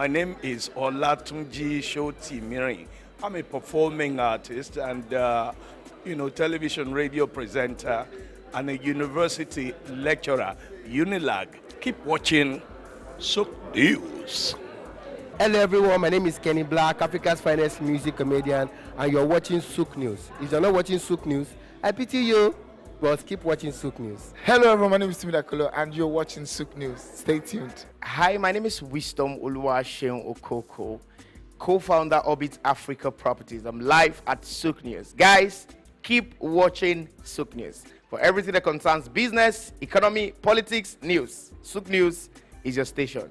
My name is Olatunji Shotimiri. I'm a performing artist and, television radio presenter and a university lecturer, Unilag. Keep watching SOUQ News. Hello everyone, my name is Kenny Black, Africa's finest music comedian, and you're watching SOUQ News. If you're not watching SOUQ News, I pity you, but keep watching SOUQ News. Hello everyone, my name is Timmy Dakolo, and you're watching SOUQ News. Stay tuned. Hi, my name is Wisdom Oluwaseun Okoko, co-founder Orbit Africa Properties. I'm live at SOUQ News. Guys, keep watching SOUQ News for everything that concerns business, economy, politics, news. SOUQ News is your station.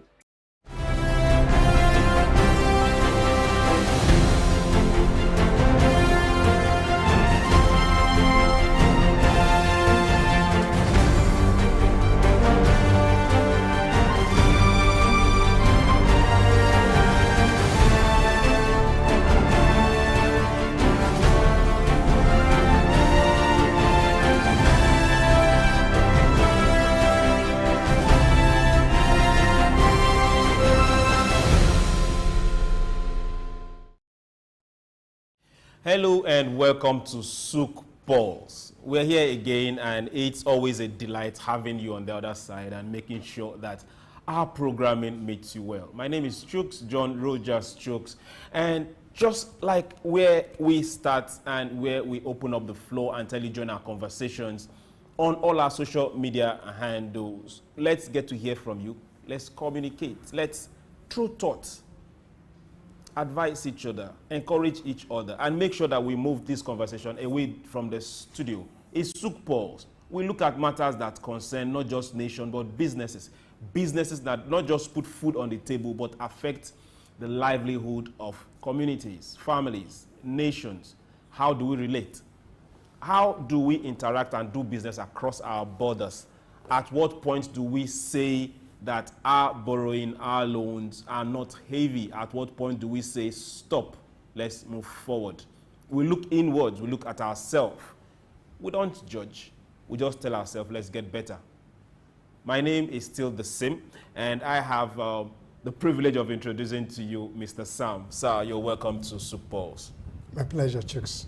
Hello and welcome to SOUQ Pulse. We're here again and it's always a delight having you on the other side and making sure that our programming meets you well. My name is Chuks, John-Rogers Chuks, and just like where we start and where we open up the floor and tell you join our conversations on all our social media handles, let's get to hear from you. Let's communicate. Let's throw thoughts, advise each other, encourage each other, and make sure that we move this conversation away from the studio. It's SOUQ Pulse. We look at matters that concern not just nation, but businesses. Businesses that not just put food on the table, but affect the livelihood of communities, families, nations. How do we relate? How do we interact and do business across our borders? At what point do we say that our borrowing, our loans are not heavy? At what point do we say, stop, let's move forward? We look inwards, we look at ourselves. We don't judge, we just tell ourselves, let's get better. My name is still the same, and I have the privilege of introducing to you Mr. Sam. Sir, you're welcome to SOUQ Pulse. My pleasure, Chuks.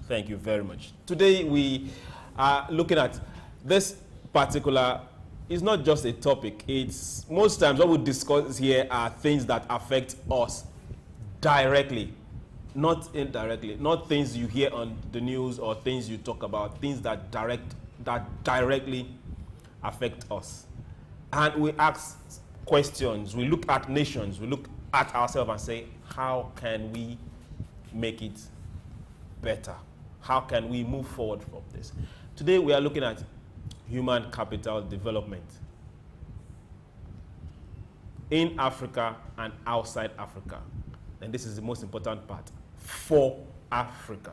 Thank you very much. Today we are looking at this particular. It's not just a topic. It's most times what we discuss here are things that affect us directly, not indirectly, not things you hear on the news or things you talk about, things that directly affect us. And we ask questions. We look at nations. We look at ourselves and say, how can we make it better? How can we move forward from this? Today we are looking at human capital development in Africa and outside Africa. And this is the most important part for Africa.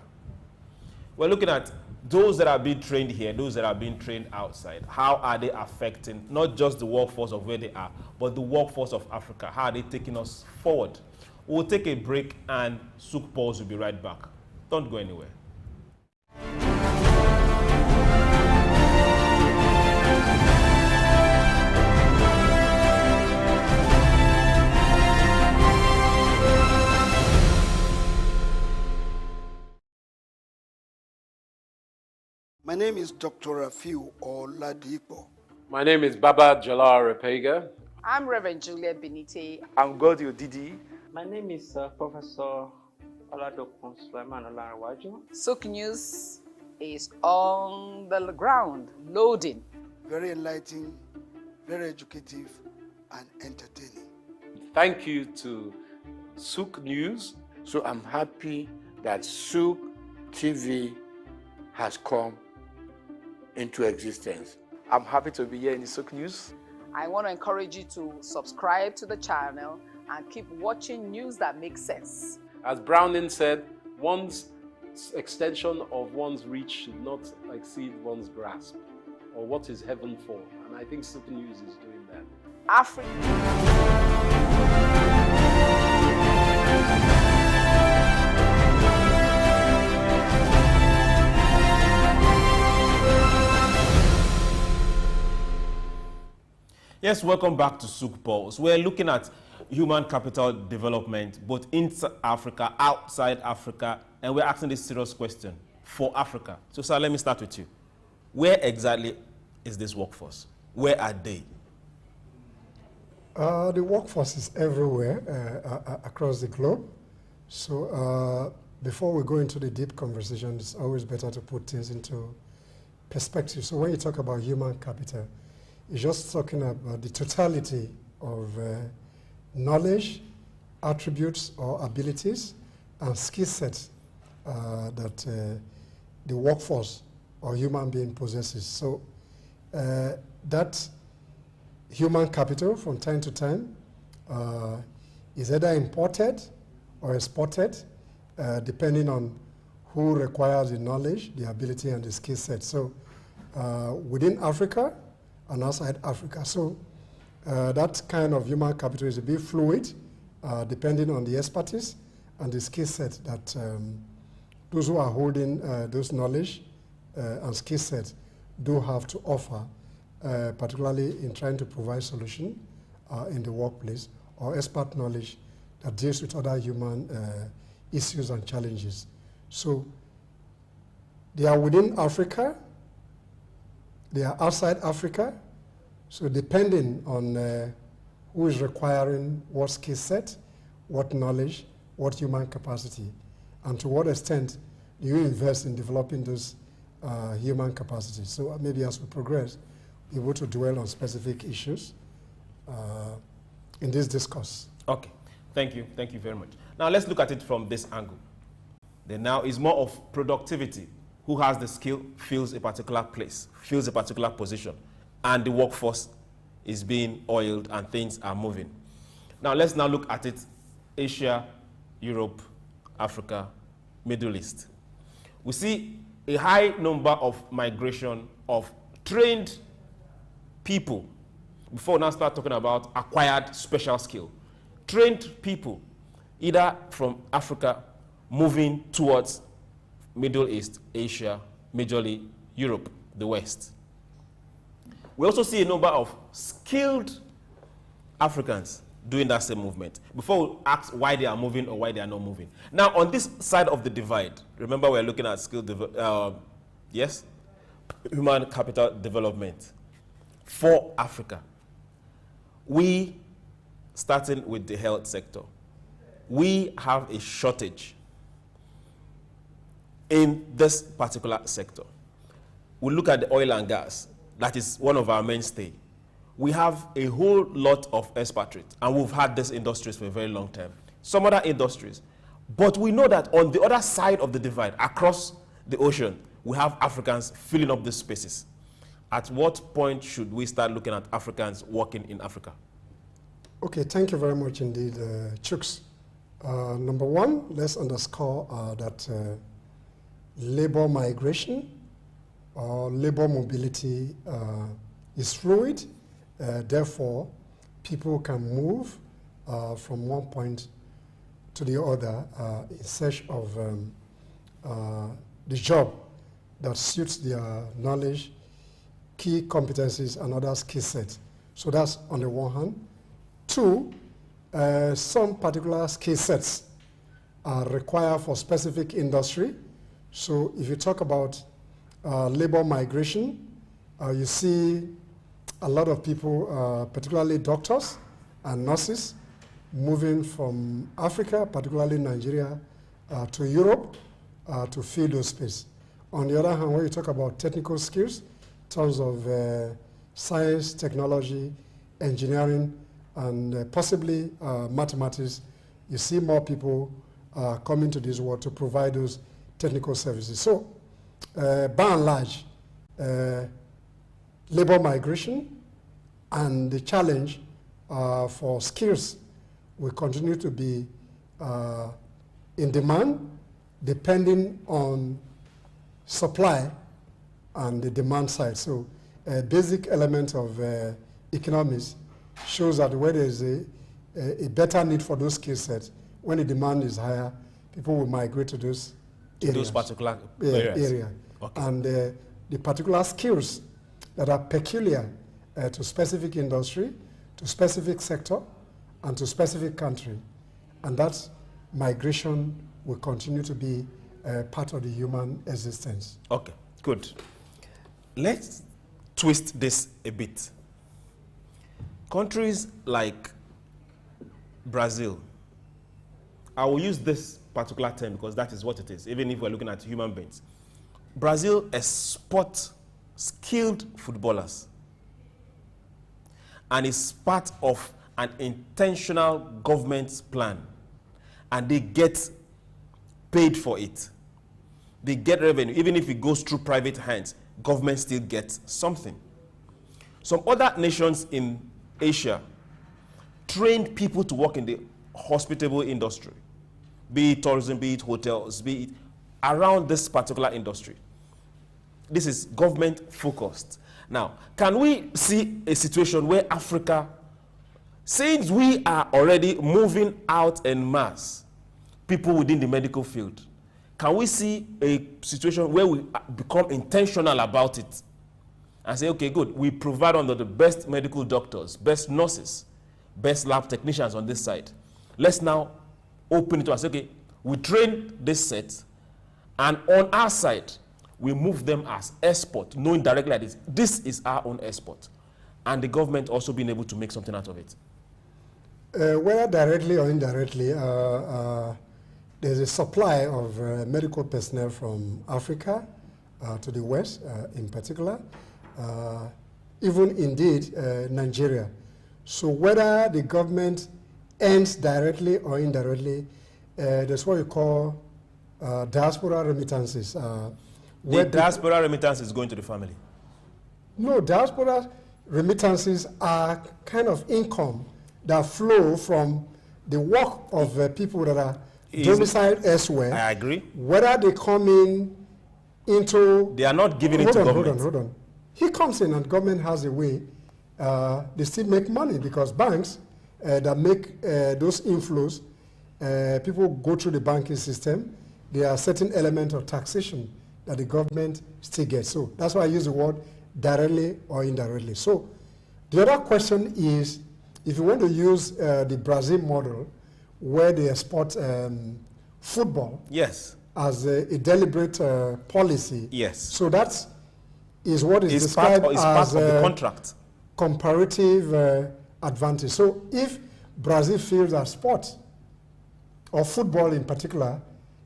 We're looking at those that are being trained here, those that are being trained outside. How are they affecting not just the workforce of where they are, but the workforce of Africa? How are they taking us forward? We'll take a break and SOUQ Pulse will be right back. Don't go anywhere. My name is Dr. Rafiu Oladipo. My name is Baba Jalal Repega. I'm Reverend Juliet Benite. I'm Godio Didi. My name is Professor Oladokun Sulaiman Olarawaju. SOUQ News is on the ground, loading. Very enlightening, very educative, and entertaining. Thank you to SOUQ News. So I'm happy that SOUQ TV has come into existence. I'm happy to be here in the SOUQ News. I want to encourage you to subscribe to the channel and keep watching news that makes sense. As Browning said, one's extension of one's reach should not exceed one's grasp, or what is heaven for. And I think SOUQ News is doing that. Africa. Yes, welcome back to SOUQ Pulse. We're looking at human capital development, both in Africa, outside Africa, and we're asking this serious question for Africa. So, sir, let me start with you. Where exactly is this workforce? Where are they? The workforce is everywhere across the globe. So before we go into the deep conversation, it's always better to put things into perspective. So when you talk about human capital, you're just talking about the totality of knowledge, attributes or abilities, and skill sets that the workforce or human being possesses. So that human capital from time to time is either imported or exported, depending on who requires the knowledge, the ability, and the skill set. So within Africa and outside Africa. So that kind of human capital is a bit fluid, depending on the expertise and the skill set that those who are holding those knowledge and skill sets do have to offer, particularly in trying to provide solution in the workplace, or expert knowledge that deals with other human issues and challenges. So they are within Africa, they are outside Africa, so depending on who is requiring what skill set, what knowledge, what human capacity, and to what extent do you invest in developing those human capacities. So maybe as we progress, we're able to dwell on specific issues in this discourse. Okay, thank you very much. Now let's look at it from this angle. Then now is more of productivity. Who has the skill fills a particular place, fills a particular position, and the workforce is being oiled and things are moving. Now let's now look at it, Asia, Europe, Africa, Middle East. We see a high number of migration of trained people. Before we now start talking about acquired special skill. Trained people, either from Africa, moving towards Middle East, Asia, majorly Europe, the West. We also see a number of skilled Africans doing that same movement. Before we ask why they are moving or why they are not moving. Now, on this side of the divide, remember we're looking at human capital development for Africa. We, starting with the health sector, we have a shortage in this particular sector. We look at the oil and gas, that is one of our mainstay. We have a whole lot of expatriates, and we've had these industries for a very long time. Some other industries. But we know that on the other side of the divide, across the ocean, we have Africans filling up these spaces. At what point should we start looking at Africans working in Africa? Okay, thank you very much indeed, Chuks. Number one, let's underscore that labor migration or labor mobility is fluid. Therefore, people can move from one point to the other in search of the job that suits their knowledge, key competencies, and other skill sets. So that's on the one hand. Two, some particular skill sets are required for specific industry. So if you talk about labor migration, you see a lot of people, particularly doctors and nurses, moving from Africa, particularly Nigeria, to Europe to fill those spaces. On the other hand, when you talk about technical skills, in terms of science, technology, engineering, and possibly mathematics, you see more people coming to this world to provide those technical services. So, by and large, labor migration and the challenge for skills will continue to be in demand, depending on supply and the demand side. So a basic element of economics shows that where there is a better need for those skill sets, when the demand is higher, people will migrate to those areas. Those particular areas. Okay. And the particular skills that are peculiar to specific industry, to specific sector, and to specific country, and that migration will continue to be part of the human existence. Okay, good. Let's twist this a bit. Countries like Brazil, I will use this particular term because that is what it is, even if we're looking at human beings. Brazil exports skilled footballers and is part of an intentional government plan, and they get paid for it. They get revenue. Even if it goes through private hands, government still gets something. Some other nations in Asia trained people to work in the hospitable industry, be it tourism, be it hotels, be it around this particular industry. This is government focused. Now, can we see a situation where Africa, since we are already moving out en masse, people within the medical field, can we see a situation where we become intentional about it and say, okay, good, we provide under the best medical doctors, best nurses, best lab technicians on this side. Let's now open it to us. Okay, we train this set, and on our side, we move them as export, knowing directly that this is our own export, and the government also being able to make something out of it. Whether directly or indirectly, there's a supply of medical personnel from Africa to the West in particular, even indeed Nigeria. So whether the government ends directly or indirectly, there's what you call diaspora remittances. The diaspora remittance is going to the family? No, diaspora remittances are kind of income that flow from the work of people that are domiciled elsewhere. I agree. Whether they come into... They are not giving it to government. Hold on. He comes in and government has a way, they still make money because banks that make those inflows, people go through the banking system, there are certain elements of taxation that the government still gets. So that's why I use the word directly or indirectly. So the other question is, if you want to use the Brazil model, where they export football yes, as a deliberate policy. Yes. So that is what is described as part of the contract. Comparative advantage. So if Brazil feels that sport, or football in particular,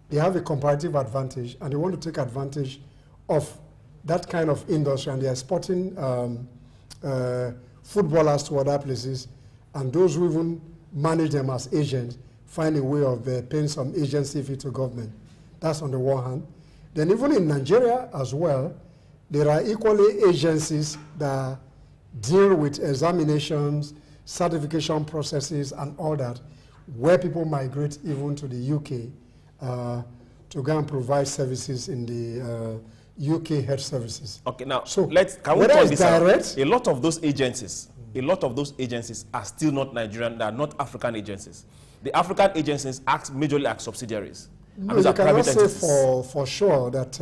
they have a comparative advantage and they want to take advantage of that kind of industry, and they are exporting footballers to other places, and those who even manage them as agents find a way of paying some agency fee to government. That's on the one hand. Then even in Nigeria as well, there are equally agencies that deal with examinations, certification processes and all that, where people migrate even to the UK to go and provide services in the UK health services. Okay, now so can we point this out? A lot of those agencies are still not Nigerian, they are not African agencies. The African agencies act majorly as subsidiaries. No, you cannot say for sure that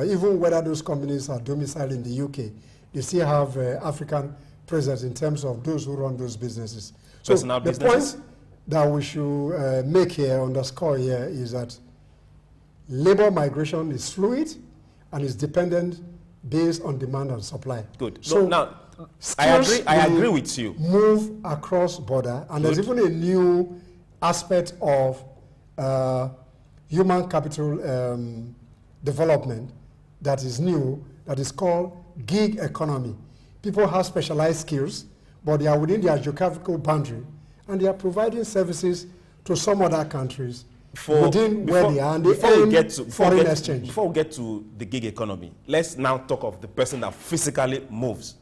even whether those companies are domiciled in the UK, they still have African presence in terms of those who run those businesses. So personal the businesses? point that we should make here, underscore here, is that labor migration is fluid and is dependent based on demand and supply. Good. So now, I agree with you. Move across border, and Good. there's even a new aspect of human capital development that is new, that is called gig economy. People have specialized skills, but they are within their geographical boundary, and they are providing services to some other countries within where they are, and foreign exchange. Before we get to the gig economy, let's now talk of the person that physically moves.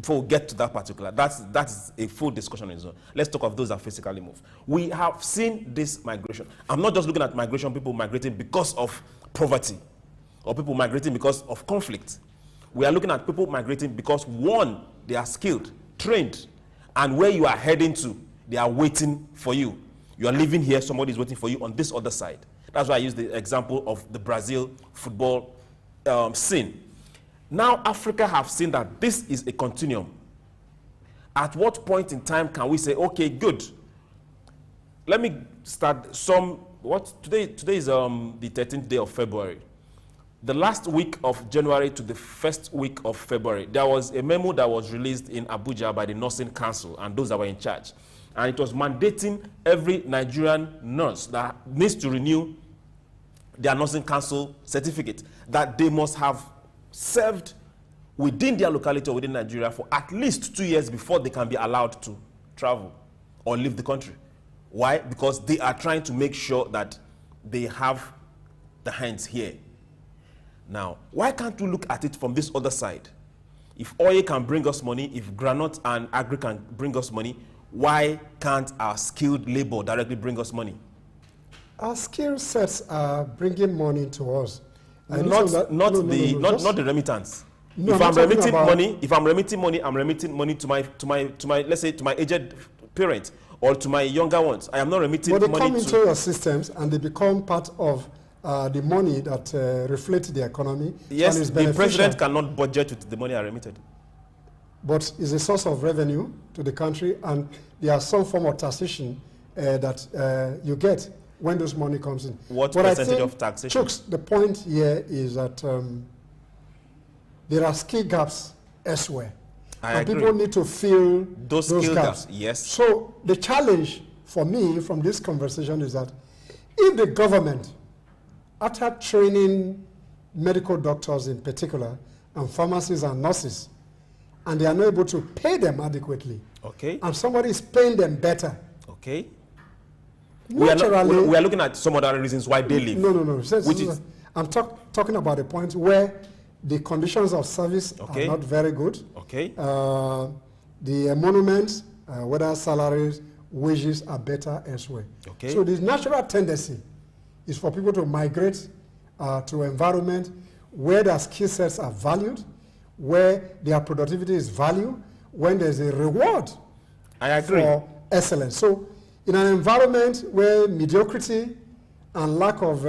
Before we get to that particular, that's a full discussion in its own. Let's talk of those that physically move. We have seen this migration. I'm not just looking at migration, people migrating because of poverty, or people migrating because of conflict. We are looking at people migrating because, one, they are skilled, trained, and where you are heading to, they are waiting for you. You are living here, somebody is waiting for you on this other side. That's why I use the example of the Brazil football scene. Now Africa have seen that this is a continuum. At what point in time can we say, okay, good, let me start today is the 13th day of February. The last week of January to the first week of February, there was a memo that was released in Abuja by the Nursing Council and those that were in charge. And it was mandating every Nigerian nurse that needs to renew their Nursing Council certificate, that they must have served within their locality or within Nigeria for at least 2 years before they can be allowed to travel or leave the country. Why? Because they are trying to make sure that they have the hands here. Now, why can't we look at it from this other side? If oil can bring us money, if granite and agri can bring us money, why can't our skilled labor directly bring us money? Our skill sets are bringing money to us. Not the remittance. No, if I'm remitting money, I'm remitting money to my let's say to my aged parent or to my younger ones. I am not remitting money to... But they come into your systems and they become part of the money that reflects the economy. Yes, and is the president cannot budget with the money I remitted. But it's a source of revenue to the country, and there are some form of taxation that you get when those money comes in. What percentage of taxation? Chuks, the point here is that there are skill gaps elsewhere. I agree. People need to fill those skill gaps. Yes. So the challenge for me from this conversation is that if the government, after training medical doctors in particular, and pharmacists and nurses, and they are not able to pay them adequately, okay, and somebody is paying them better, okay, naturally, we are looking at some other reasons why they leave. No. I'm talking about the point where the conditions of service are not very good. Okay. The emoluments, whether salaries, wages are better elsewhere. Okay. So the natural tendency is for people to migrate to an environment where their skill sets are valued, where their productivity is valued, when there's a reward for excellence. So in an environment where mediocrity and lack of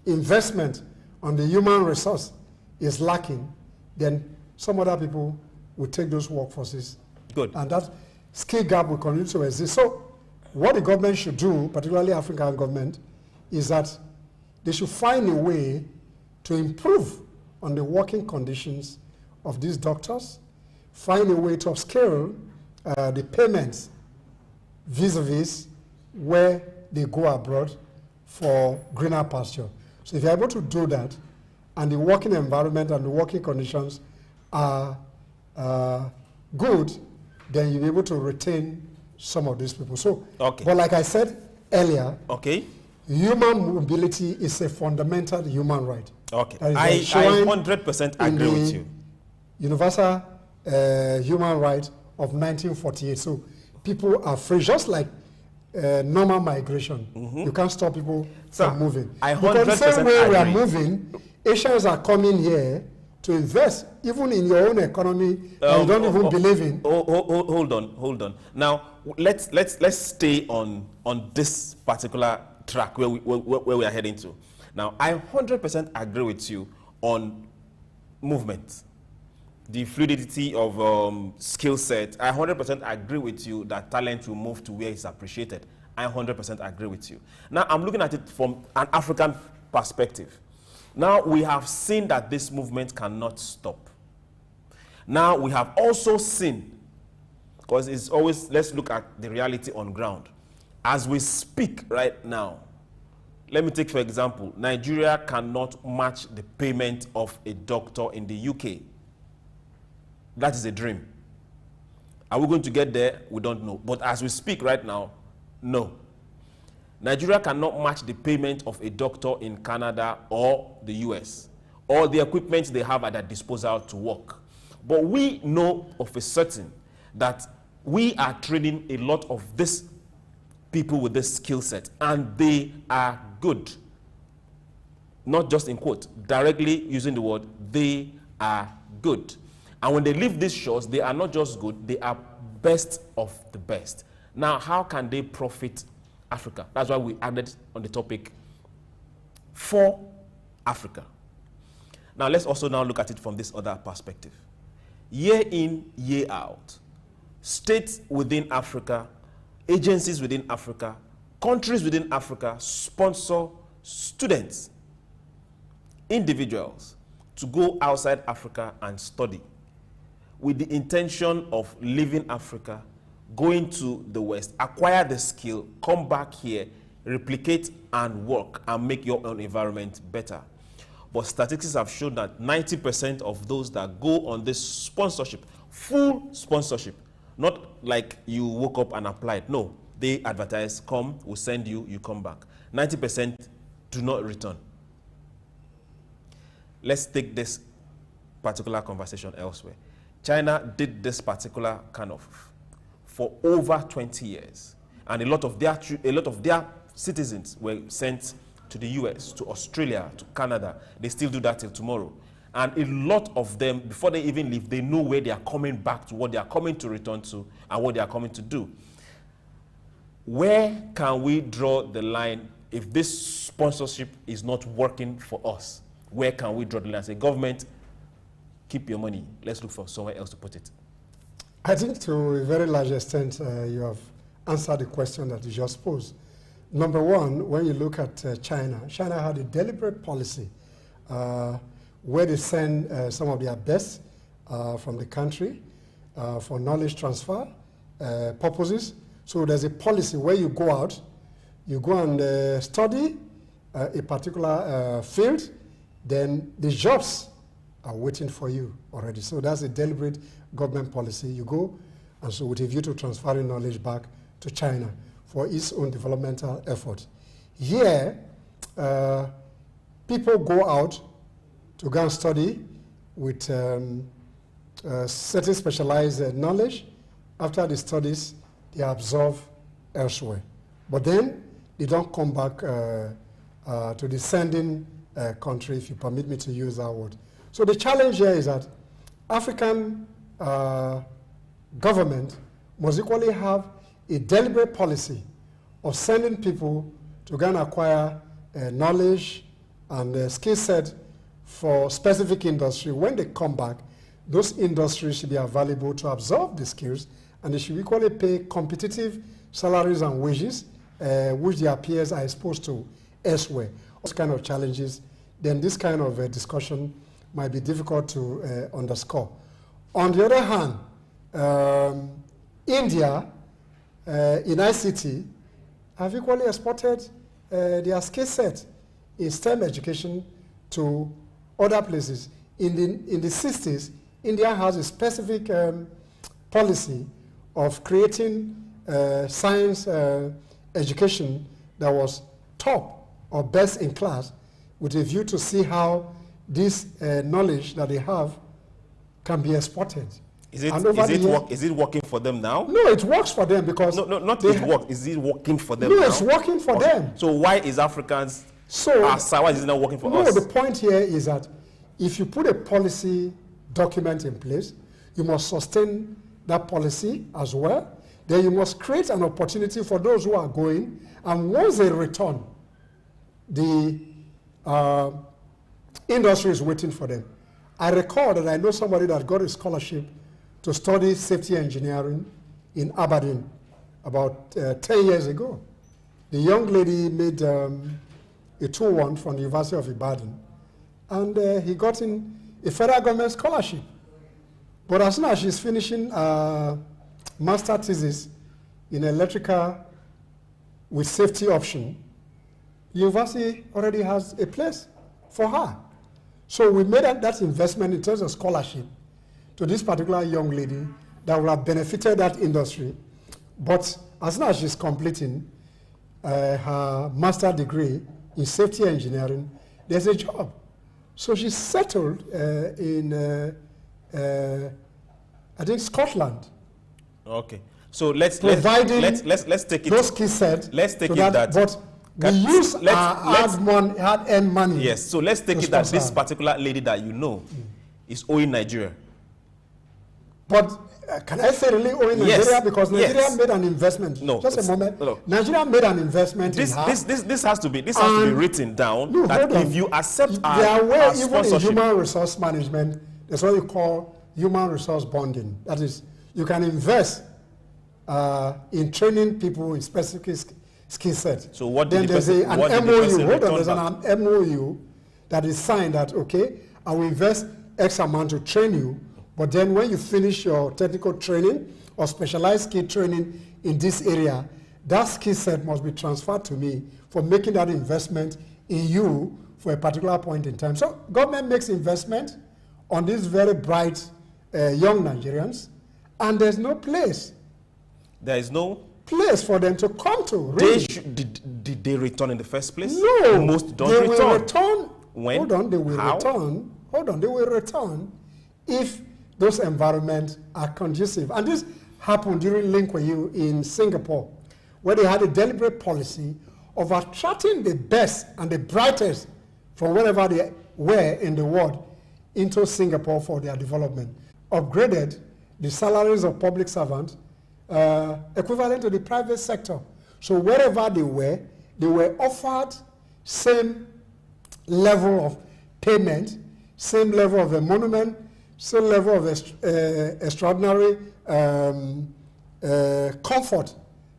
investment on the human resource is lacking, then some other people will take those workforces. Good. And that skill gap will continue to exist. So what the government should do, particularly African government, is that they should find a way to improve on the working conditions of these doctors, find a way to upscale the payments vis-a-vis where they go abroad for greener pasture. So if you're able to do that, and the working environment and the working conditions are good, then you'll be able to retain some of these people. So, but like I said earlier, human mobility is a fundamental human right. Okay, I 100% agree with you. Universal human right of 1948. So people are free, just like normal migration. You can't stop people from moving. Because the same way we are moving, Asians are coming here to invest, even in your own economy, that you don't even believe in. Hold on. Now let's stay on this particular track where we are heading to. Now I 100% agree with you on movement, the fluidity of skill set. I 100% agree with you that talent will move to where it's appreciated. I 100% agree with you. Now I'm looking at it from an African perspective. Now we have seen that this movement cannot stop. Now we have also seen, because it's always, let's look at the reality on ground. As we speak right now, let me take for example, Nigeria cannot match the payment of a doctor in the UK. That is a dream. Are we going to get there? We don't know. But as we speak right now, no. Nigeria cannot match the payment of a doctor in Canada or the US, or the equipment they have at their disposal to work. But we know of a certain that we are training a lot of these people with this skill set, and they are good. Not just in quote, directly using the word, they are good. And when they leave these shores, they are not just good, they are best of the best. Now, how can they profit Africa? That's why we added on the topic for Africa. Now, let's also now look at it from this other perspective. Year in, year out, states within Africa, agencies within Africa, countries within Africa sponsor students, individuals, to go outside Africa and study with the intention of leaving Africa, going to the West, acquire the skill, come back here, replicate and work and make your own environment better. But statistics have shown that 90% of those that go on this sponsorship, full sponsorship, not like you woke up and applied. No, they advertise, come, we'll send you, you come back. 90% do not return. Let's take this particular conversation elsewhere. China did this particular kind of for over 20 years. And a lot of their citizens were sent to the US, to Australia, to Canada. They still do that till tomorrow. And a lot of them, before they even leave, they know where they are coming back to, what they are coming to return to, and what they are coming to do. Where can we draw the line if this sponsorship is not working for us? Where can we draw the line and say, government, keep your money, let's look for somewhere else to put it? I think to a very large extent, you have answered the question that you just posed. Number one, when you look at China, China had a deliberate policy where they send some of their best from the country for knowledge transfer purposes. So there's a policy where you go out, you go and study a particular field, then the jobs are waiting for you already. So that's a deliberate government policy. You go, and so with a view to transferring knowledge back to China for its own developmental effort. Here, people go out to go and study with certain specialized knowledge. After the studies, they absorb elsewhere. But then, they don't come back to the sending country, if you permit me to use that word. So the challenge here is that African government must equally have a deliberate policy of sending people to go and acquire knowledge and skill set for specific industry. When they come back, those industries should be available to absorb the skills, and they should equally pay competitive salaries and wages, which their peers are exposed to elsewhere. Those kind of challenges, then this kind of discussion might be difficult to underscore. On the other hand, India in ICT have equally exported their skill set in STEM education to other places. In the 60s, India has a specific policy of creating science education that was top or best in class, with a view to see how this knowledge that they have can be exported. Is it working for them now? No, it works for them because... No, not it work. Is it working for them now? No, it's working for them. So why is Africans... why is it not working for us? No, the point here is that if you put a policy document in place, you must sustain that policy as well. Then you must create an opportunity for those who are going, and once they return, the industry is waiting for them. I recall that I know somebody that got a scholarship to study safety engineering in Aberdeen about 10 years ago. The young lady made a 2-1 from the University of Ibadan, and he got in a federal government scholarship. But as soon as she's finishing master thesis in electrical with safety option, the university already has a place for her. So we made that investment in terms of scholarship to this particular young lady that will have benefited that industry. But as soon as she's completing her master degree in safety engineering, there's a job. So she's settled in, I think, Scotland. Okay. So let's take it. Those skill set. Let's take it that. But we use our hard-earned money. Yes. So let's take it that this particular lady that you know is owing Nigeria. But can I say really owing Nigeria? Because Nigeria made an investment. No. Just a moment. Nigeria made an investment this, in her. This has to be written down. No, that if you accept our even sponsorship, in human resource management, there's what you call human resource bonding. That is, you can invest in training people in specific skill set. So what then did there's the an person, MOU. Hold on, there's back? an MOU that is signed that, okay, I will invest X amount to train you, but then when you finish your technical training or specialized skill training in this area, that skill set must be transferred to me for making that investment in you for a particular point in time. So government makes investment on these very bright young Nigerians, and there's no place. There is no place for them to come to. Really. Did they return in the first place? No. Most don't they return. Will return. When? Hold on, they will How? return. Hold on, they will return if those environments are conducive. And this happened during Link With You in Singapore, where they had a deliberate policy of attracting the best and the brightest from wherever they were in the world into Singapore for their development. Upgraded the salaries of public servants equivalent to the private sector. So wherever they were offered same level of payment, same level of emolument, same level of extraordinary comfort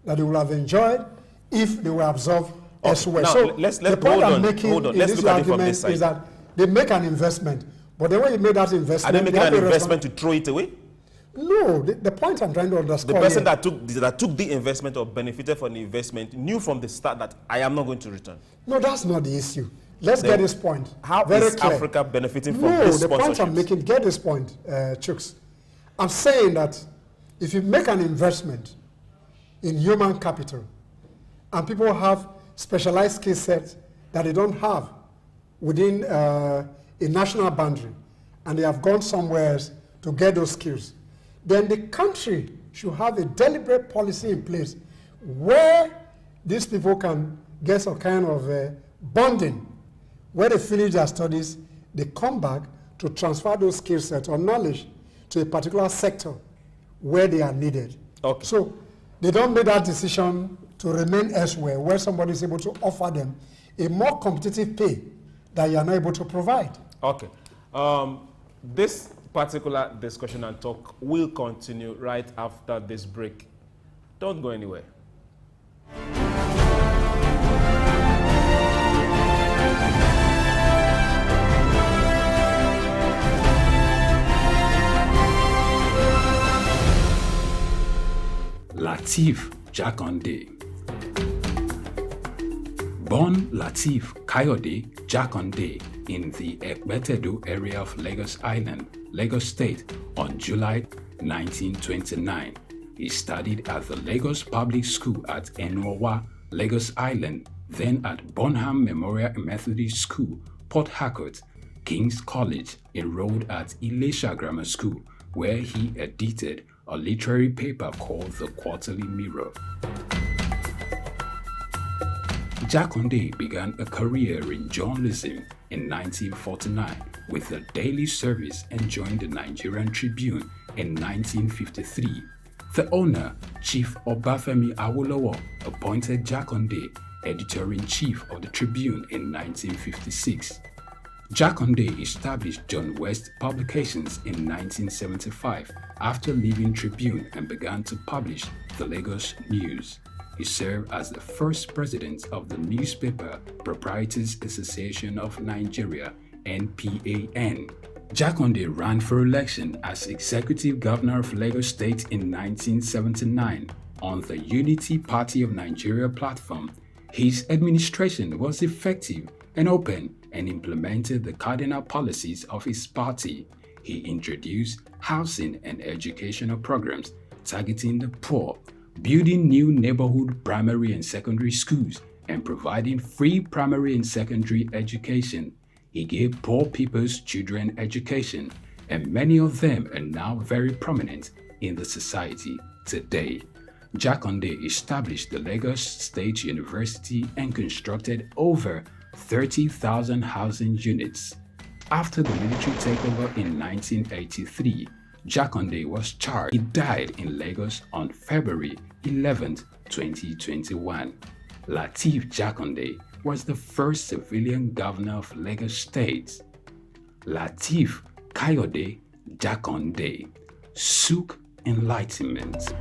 that they would have enjoyed if they were absorbed elsewhere. Now, so let's the point I'm making in Let's this look at it from argument this side. is that they make an investment, but then when you make that investment, Are they making an investment to throw it away? No, the point I'm trying to underscore. The person here, that took the investment or benefited from the investment knew from the start that I am not going to return. No, that's not the issue. Let's get this point. How very is clear. Africa benefiting from No, this the point I'm sponsorship? making, get this point, Chuks. I'm saying that if you make an investment in human capital and people have specialized skill sets that they don't have within a national boundary and they have gone somewhere else to get those skills, then the country should have a deliberate policy in place where these people can get some kind of bonding. Where they finish their studies, they come back to transfer those skill sets or knowledge to a particular sector where they are needed. Okay. So they don't make that decision to remain elsewhere where somebody is able to offer them a more competitive pay that you are not able to provide. Okay. This particular discussion and talk will continue right after this break. Don't go anywhere. Lateef Jakande. Born Lateef Kayode Jakande in the Ekbetedo area of Lagos Island, Lagos State, on July 1929. He studied at the Lagos Public School at Enowa, Lagos Island, then at Bonham Memorial Methodist School, Port Harcourt, King's College, enrolled at Ilesha Grammar School, where he edited a literary paper called The Quarterly Mirror. Jakande began a career in journalism in 1949 with a daily service and joined the Nigerian Tribune in 1953. The owner, Chief Obafemi Awolowo, appointed Jakande editor-in-chief of the Tribune in 1956. Jakande established John West Publications in 1975 after leaving Tribune and began to publish the Lagos News. He served as the first president of the Newspaper Proprietors Association of Nigeria, NPAN. Jakande ran for election as executive governor of Lagos State in 1979 on the Unity Party of Nigeria platform. His administration was effective and open and implemented the cardinal policies of his party. He introduced housing and educational programs targeting the poor, building new neighborhood primary and secondary schools, and providing free primary and secondary education. He gave poor people's children education, and many of them are now very prominent in the society today. Jakande established the Lagos State University and constructed over 30,000 housing units. After the military takeover in 1983, Jakande was charged. He died in Lagos on February 11, 2021. Lateef Jakande was the first civilian governor of Lagos State. Lateef Kayode Jakande, SOUQ Enlightenment.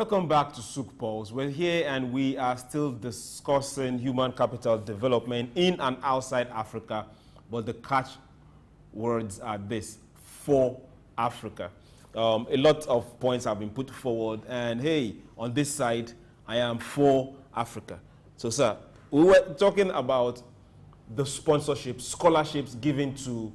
Welcome back to SOUQ Pulse. We're here and we are still discussing human capital development in and outside Africa, but the catch words are this: for Africa. A lot of points have been put forward, and hey, on this side, I am for Africa. So, sir, we were talking about the sponsorship, scholarships given to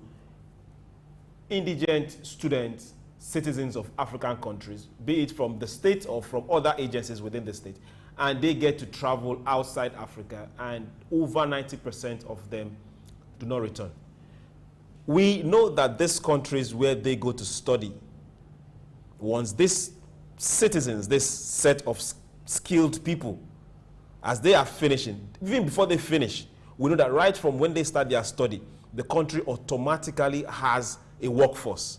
indigent students, citizens of African countries, be it from the state or from other agencies within the state, and they get to travel outside Africa, and over 90% of them do not return. We know that these countries where they go to study, once these citizens, this set of skilled people, as they are finishing, even before they finish, we know that right from when they start their study, the country automatically has a workforce.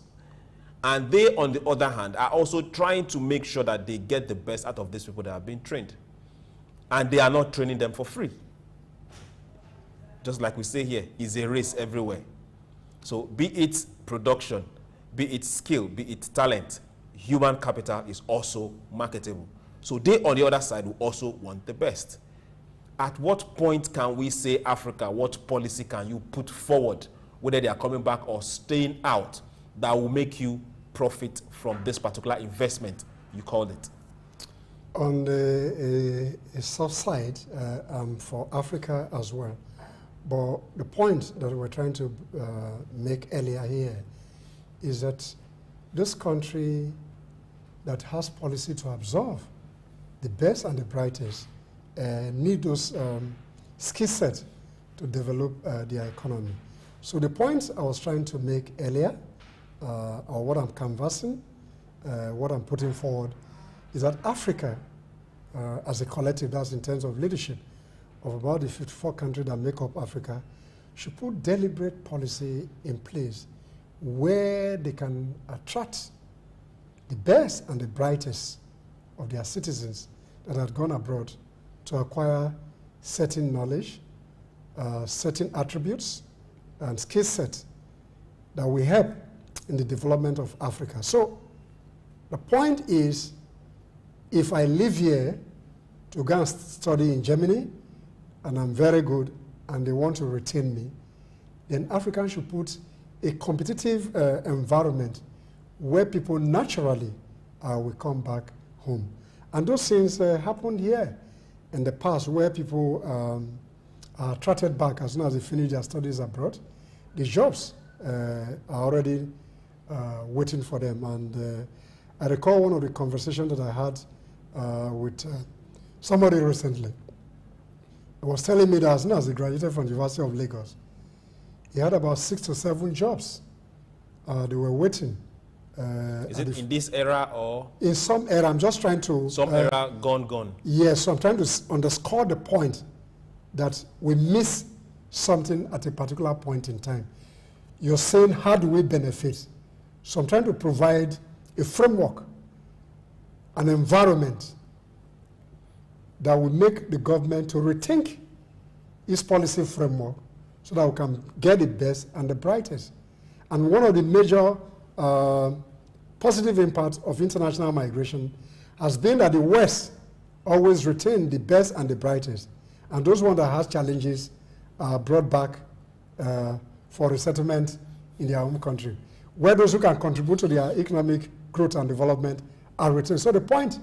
And they, on the other hand, are also trying to make sure that they get the best out of these people that have been trained. And they are not training them for free. Just like we say here, it's a race everywhere. So be it production, be it skill, be it talent, human capital is also marketable. So they, on the other side, will also want the best. At what point can we say, Africa, what policy can you put forward, whether they are coming back or staying out, that will make you profit from this particular investment, you called it? On the soft side, for Africa as well. But the point that we're trying to make earlier here is that this country that has policy to absorb the best and the brightest need those skill sets to develop their economy. So the point I was trying to make earlier, or what I'm canvassing, what I'm putting forward, is that Africa, as a collective, that's in terms of leadership, of about the 54 countries that make up Africa, should put deliberate policy in place where they can attract the best and the brightest of their citizens that have gone abroad to acquire certain knowledge, certain attributes, and skill sets that will help in the development of Africa. So the point is, if I live here to go and study in Germany, and I'm very good, and they want to retain me, then Africans should put a competitive environment where people naturally will come back home. And those things happened here in the past, where people are attracted back as soon as they finish their studies abroad. The jobs are already waiting for them. And I recall one of the conversations that I had with somebody recently. He was telling me that as soon as he graduated from the University of Lagos, he had about 6 to 7 jobs. They were waiting. Is it in this era or? In some era, I'm just trying to... Some era gone. Yes, so I'm trying to underscore the point that we miss something at a particular point in time. You're saying, how do we benefit? So I'm trying to provide a framework, an environment that will make the government to rethink its policy framework so that we can get the best and the brightest. And one of the major positive impacts of international migration has been that the West always retain the best and the brightest. And those ones that have challenges are brought back for resettlement in their home country, where those who can contribute to their economic growth and development are retained. So the point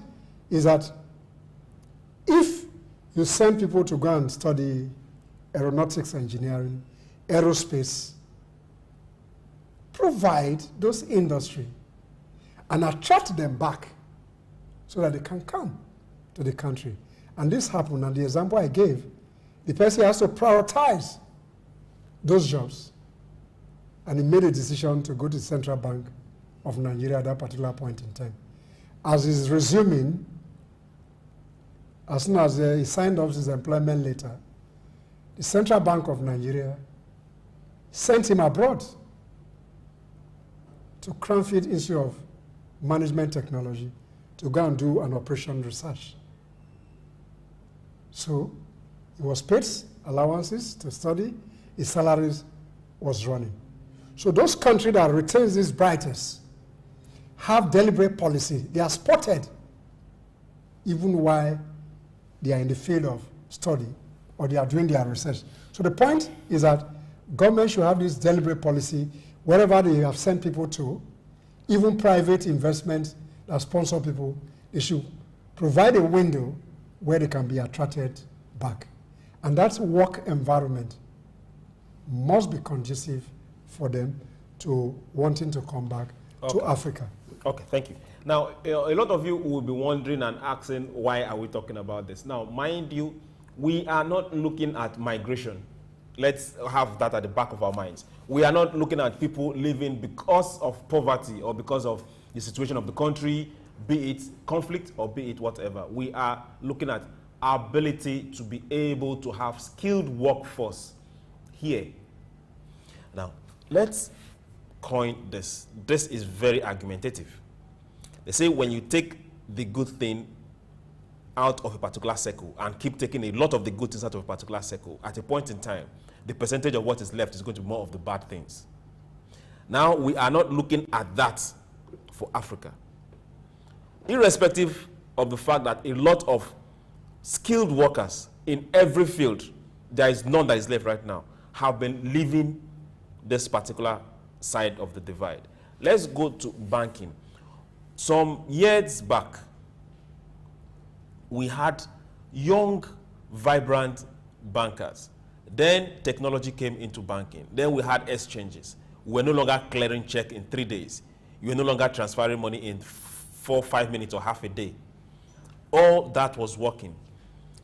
is that if you send people to go and study aeronautics engineering, aerospace, provide those industry and attract them back so that they can come to the country. And this happened, and the example I gave, the person has to prioritize those jobs. And he made a decision to go to the Central Bank of Nigeria at that particular point in time. As he's resuming, as soon as he signed off his employment letter, the Central Bank of Nigeria sent him abroad to Cranfield Institute of Management Technology to go and do an operation research. So he was paid allowances to study, his salaries was running. So those countries that retain these brightest have deliberate policy. They are spotted even while they are in the field of study or they are doing their research. So the point is that government should have this deliberate policy wherever they have sent people to, even private investment that sponsor people, they should provide a window where they can be attracted back. And that work environment must be conducive for them to wanting to come back to Africa. Okay, thank you. Now, a lot of you will be wondering and asking, why are we talking about this? Now, mind you, we are not looking at migration. Let's have that at the back of our minds. We are not looking at people living because of poverty or because of the situation of the country, be it conflict or be it whatever. We are looking at our ability to be able to have skilled workforce here. Now, let's coin this. This is very argumentative. They say when you take the good thing out of a particular circle and keep taking a lot of the good things out of a particular circle, at a point in time, the percentage of what is left is going to be more of the bad things. Now, we are not looking at that for Africa. Irrespective of the fact that a lot of skilled workers in every field, there is none that is left right now, have been leaving this particular side of the divide. Let's go to banking. Some years back, we had young, vibrant bankers. Then technology came into banking. Then we had exchanges. We were no longer clearing check in 3 days. You were no longer transferring money in 4 or 5 minutes or half a day. All that was working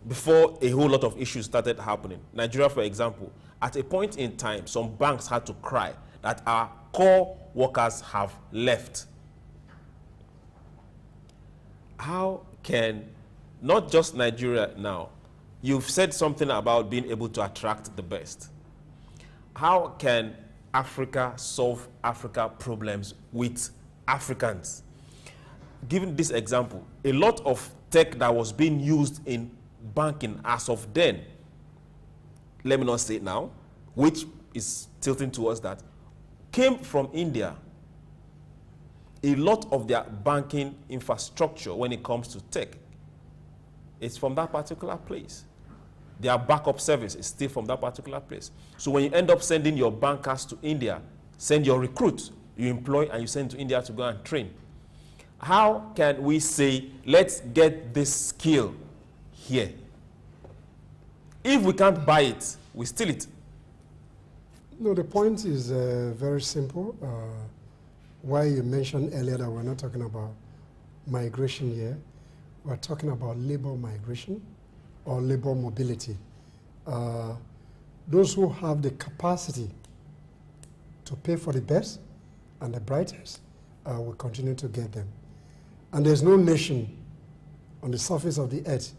before a whole lot of issues started happening. Nigeria, for example, at a point in time, some banks had to cry that our core workers have left. How can, not just Nigeria now, you've said something about being able to attract the best. How can Africa solve Africa problems with Africans? Given this example, a lot of tech that was being used in banking as of then, let me not say it now, which is tilting towards that, came from India. A lot of their banking infrastructure when it comes to tech is from that particular place. Their backup service is still from that particular place. So when you end up sending your bankers to India, send your recruits, you employ and you send to India to go and train. How can we say, let's get this skill here? If we can't buy it, we steal it. No, the point is very simple. Why you mentioned earlier that we're not talking about migration here, we're talking about labor migration or labor mobility. Those who have the capacity to pay for the best and the brightest will continue to get them. And there's no nation on the surface of the earth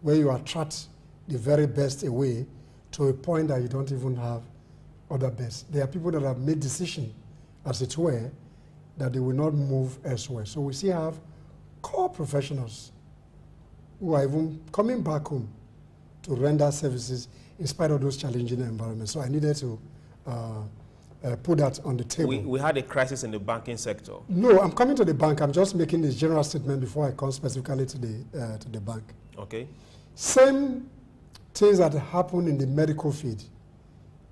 where you attract the very best away to a point that you don't even have other best. There are people that have made decisions, as it were, that they will not move elsewhere. So we still have core professionals who are even coming back home to render services in spite of those challenging environments. So I needed to put that on the table. We had a crisis in the banking sector. No, I'm coming to the bank. I'm just making this general statement before I come specifically to the bank. Okay. Same things that happen in the medical field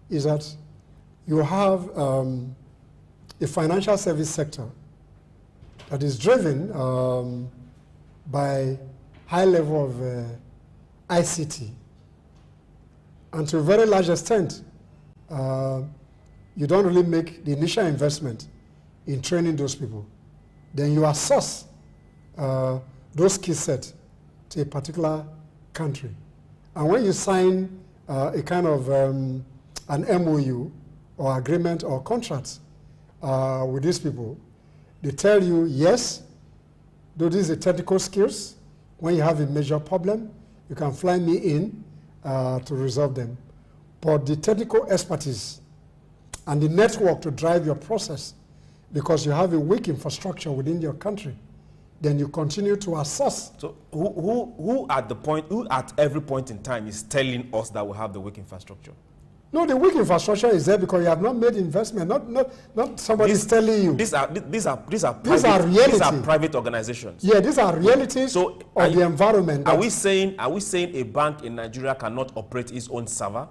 is that you have a financial service sector that is driven by high level of ICT. And to a very large extent, you don't really make the initial investment in training those people. Then you assess those skill sets to a particular country. And when you sign a kind of an MOU or agreement or contract with these people, they tell you, yes, though these are technical skills, when you have a major problem, you can fly me in to resolve them. But the technical expertise and the network to drive your process, because you have a weak infrastructure within your country, then you continue to assess. So who at every point in time is telling us that we have the weak infrastructure? No, the weak infrastructure is there because you have not made investment. Not somebody is telling you. These are private organizations. Yeah, these are realities of the environment. Are we saying a bank in Nigeria cannot operate its own server?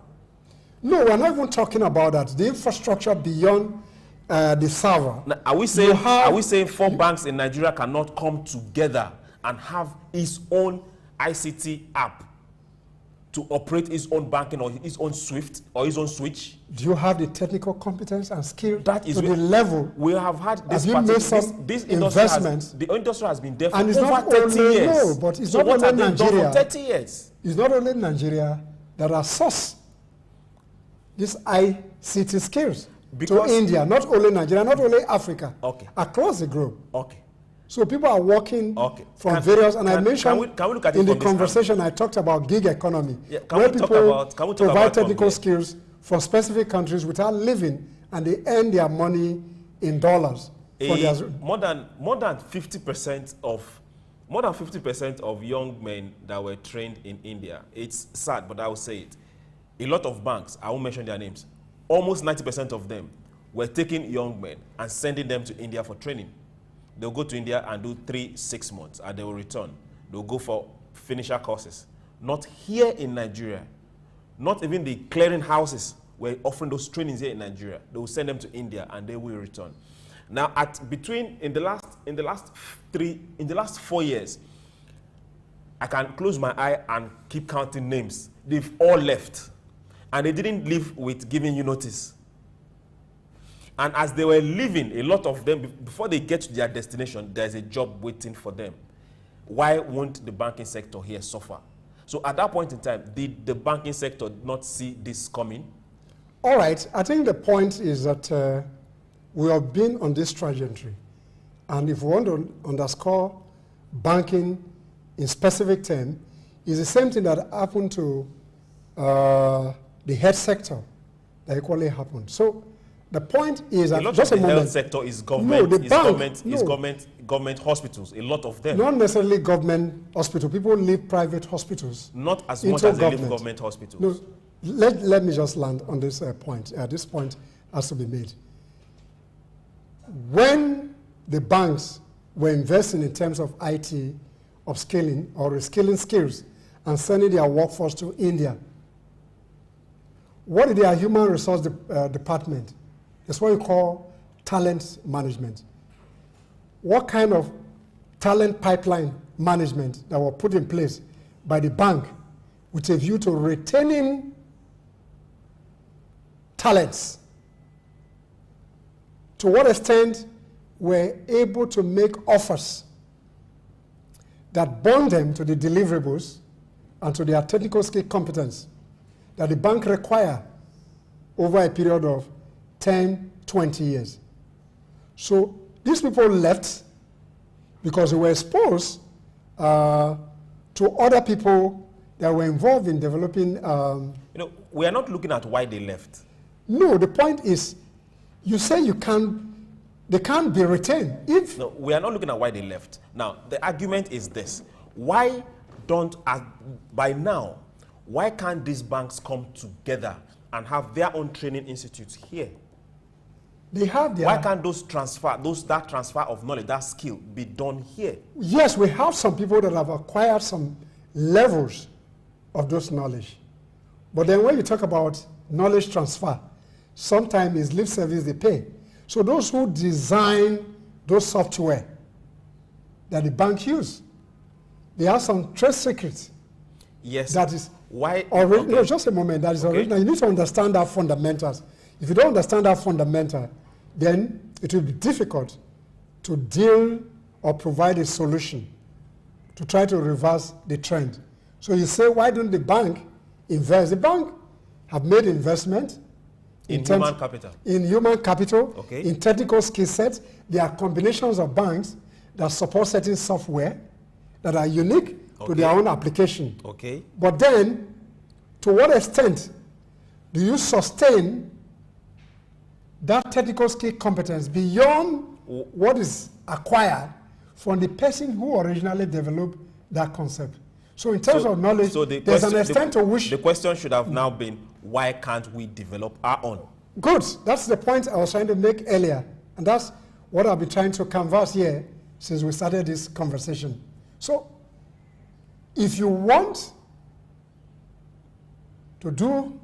No, we're not even talking about that. The infrastructure beyond the server. Now, are we saying 4 banks in Nigeria cannot come together and have its own ICT app to operate its own banking or its own SWIFT or its own switch? Do you have the technical competence and skill that is to the level? We have had this investments. The industry has been there for and over 30 years. No, but it's not only Nigeria. For 30 years. It's not only Nigeria that are sourced these ICT skills to India, not only Nigeria, not only Africa, across the globe. So people are working from various, and I mentioned can we look at in the conversation I talked about gig economy, where people provide technical skills for specific countries without living, and they earn their money in dollars. More than 50% of young men that were trained in India. It's sad, but I will say it. A lot of banks, I won't mention their names, almost 90% of them were taking young men and sending them to India for training. They'll go to India and do 3-6 months, and they will return. They'll go for finisher courses. Not here in Nigeria. Not even the clearing houses were offering those trainings here in Nigeria. They will send them to India, and they will return. Now, in the last 4 years, I can close my eye and keep counting names. They've all left, and they didn't leave with giving you notice. And as they were leaving, a lot of them, before they get to their destination, there's a job waiting for them. Why won't the banking sector here suffer? So at that point in time, did the banking sector not see this coming? All right. I think the point is that we have been on this trajectory. And if we want to underscore banking in specific terms, it's the same thing that happened to the health sector that equally happened. So the point is that just a moment. The health sector is government, government hospitals. A lot of them. Not necessarily government hospital. People leave private hospitals. Not as much as they leave government hospitals. No, let me just land on this point. This point has to be made. When the banks were investing in terms of IT, upskilling or reskilling skills, and sending their workforce to India, what did their human resource department? That's what we call talent management. What kind of talent pipeline management that were put in place by the bank with a view to retaining talents? To what extent were able to make offers that bond them to the deliverables and to their technical skill competence that the bank require over a period of 10, 20 years. So these people left because they were exposed to other people that were involved in developing. We are not looking at why they left. No, the point is, you say they can't be retained. No, we are not looking at why they left. Now, the argument is this. Why can't these banks come together and have their own training institutes here? They have their... Why can't that transfer of knowledge, that skill, be done here? Yes, we have some people that have acquired some levels of those knowledge. But then when you talk about knowledge transfer, sometimes it's lip service they pay. So those who design those software that the bank use, they have some trade secrets. Yes. That is why. No, just a moment. That is original. You need to understand our fundamentals. If you don't understand our fundamental, then it will be difficult to deal or provide a solution to try to reverse the trend. So you say, why don't the bank invest? The bank have made investment in human capital. In human capital, in technical skill sets. There are combinations of banks that support certain software that are unique to their own application. But then, to what extent do you sustain that technical skill competence beyond what is acquired from the person who originally developed that concept? So in terms of knowledge, there's an extent to which... The question should have now been, why can't we develop our own? Good. That's the point I was trying to make earlier. And that's what I've been trying to canvass here since we started this conversation. So if you want to do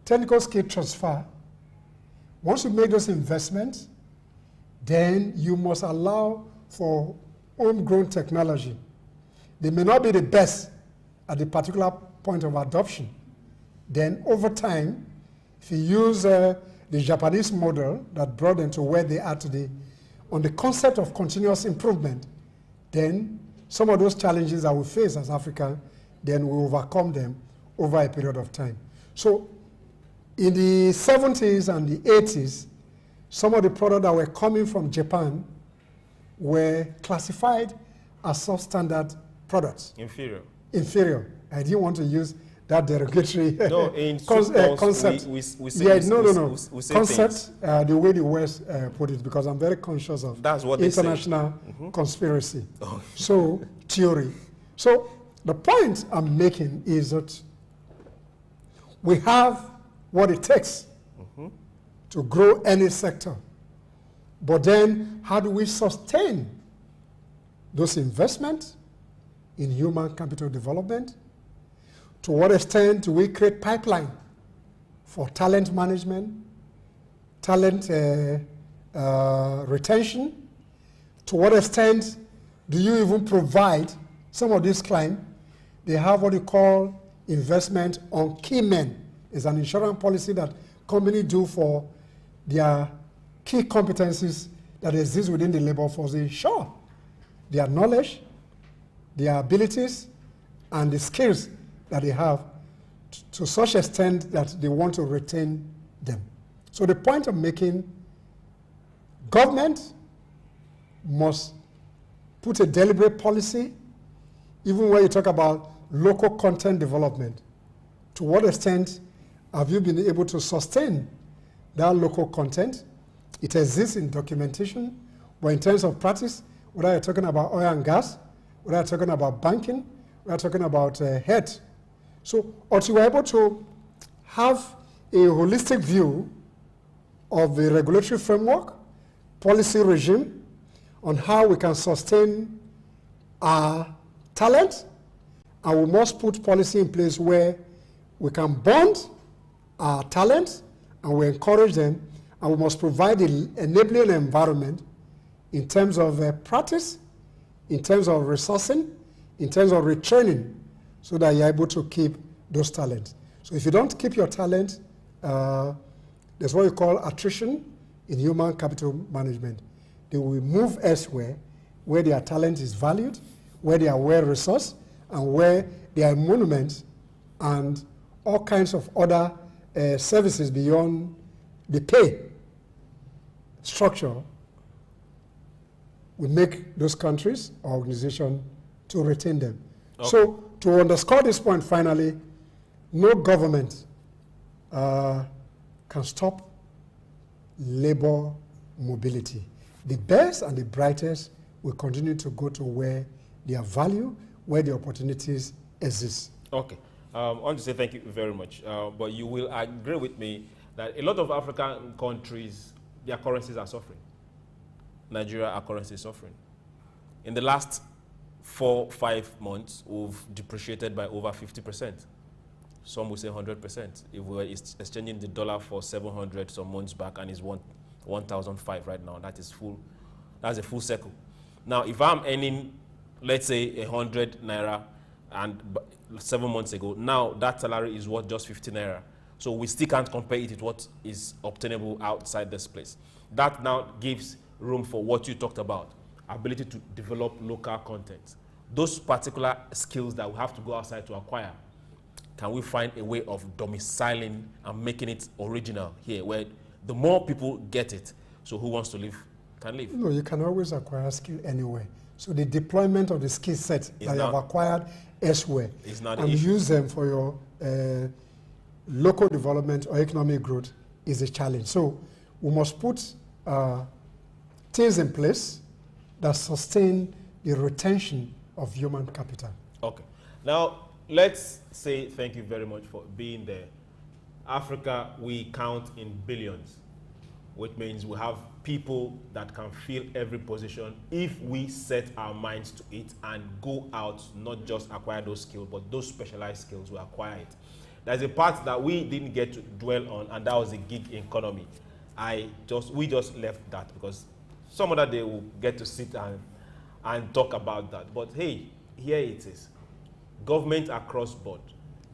technical skill transfer, once you make those investments, then you must allow for homegrown technology. They may not be the best at the particular point of adoption. Then over time, if you use the Japanese model that brought them to where they are today, on the concept of continuous improvement, then some of those challenges that we face as Africa, then we overcome them over a period of time. So in the 70s and the 80s, some of the products that were coming from Japan were classified as substandard products. Inferior. Inferior. I didn't want to use that derogatory concept. We say concept, the way the West put it, because I'm very conscious of international conspiracy. Oh. So, theory. So, the point I'm making is that we have what it takes to grow any sector. But then, how do we sustain those investments in human capital development? To what extent do we create pipeline for talent management, talent retention? To what extent do you even provide some of these clients? They have what you call investment on key men. It's an insurance policy that companies do for their key competencies that exist within the labor force. They insure their knowledge, their abilities, and the skills that they have to such extent that they want to retain them. So the point I'm making, government must put a deliberate policy, even when you talk about local content development. To what extent have you been able to sustain that local content? It exists in documentation, but in terms of practice, whether you're talking about oil and gas, whether you're talking about banking, whether you're talking about health. So, until we're able to have a holistic view of the regulatory framework, policy regime, on how we can sustain our talent, and we must put policy in place where we can bond our talent and we encourage them, and we must provide the enabling environment in terms of practice, in terms of resourcing, in terms of retraining, so that you're able to keep those talents. So if you don't keep your talent, there's what you call attrition in human capital management. They will move elsewhere where their talent is valued, where they are well-resourced, and where there are monuments and all kinds of other services beyond the pay structure will make those countries or organizations to retain them. Okay. So to underscore this point finally, no government can stop labor mobility. The best and the brightest will continue to go to where their value, where the opportunities exist. Okay. I want to say thank you very much. But you will agree with me that a lot of African countries, their currencies are suffering. Nigeria, our currency is suffering. In the last 4-5 months, we've depreciated by over 50%. Some will say 100%. If we were exchanging the dollar for 700 some months back and it's 1,005 right now, that's a full circle. Now, if I'm earning, let's say 100 naira and 7 months ago, now that salary is worth just 50 naira. So we still can't compare it with what is obtainable outside this place. That now gives room for what you talked about, ability to develop local content. Those particular skills that we have to go outside to acquire, can we find a way of domiciling and making it original here, where the more people get it, so who wants to live can live? No, you can always acquire skill anywhere. So the deployment of the skill set that you have acquired elsewhere and use them for your local development or economic growth is a challenge. So we must put things in place that sustain the retention of human capital. Okay. Now, let's say thank you very much for being there. Africa, we count in billions, which means we have people that can fill every position if we set our minds to it and go out, not just acquire those skills, but those specialized skills, we acquire it. There's a part that we didn't get to dwell on, and that was the gig economy. We just left that because some other day we'll get to sit and talk about that. But hey, here it is. Government across board,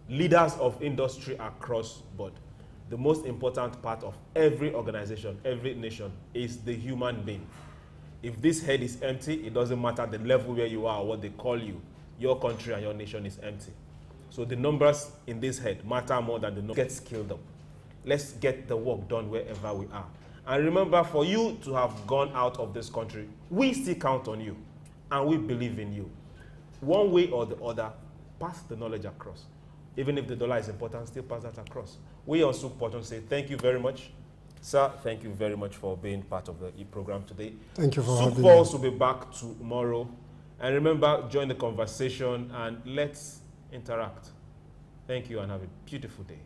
leaders of industry across board. The most important part of every organization, every nation, is the human being. If this head is empty, it doesn't matter the level where you are or what they call you. Your country and your nation is empty. So the numbers in this head matter more than the numbers. Get skilled up. Let's get the work done wherever we are. And remember, for you to have gone out of this country, we still count on you, and we believe in you. One way or the other, pass the knowledge across. Even if the dollar is important, still pass that across. We on SOUQ PULSE say thank you very much. Sir, thank you very much for being part of the program today. Thank you for having me. SOUQ PULSE will be back tomorrow. And remember, join the conversation and let's interact. Thank you and have a beautiful day.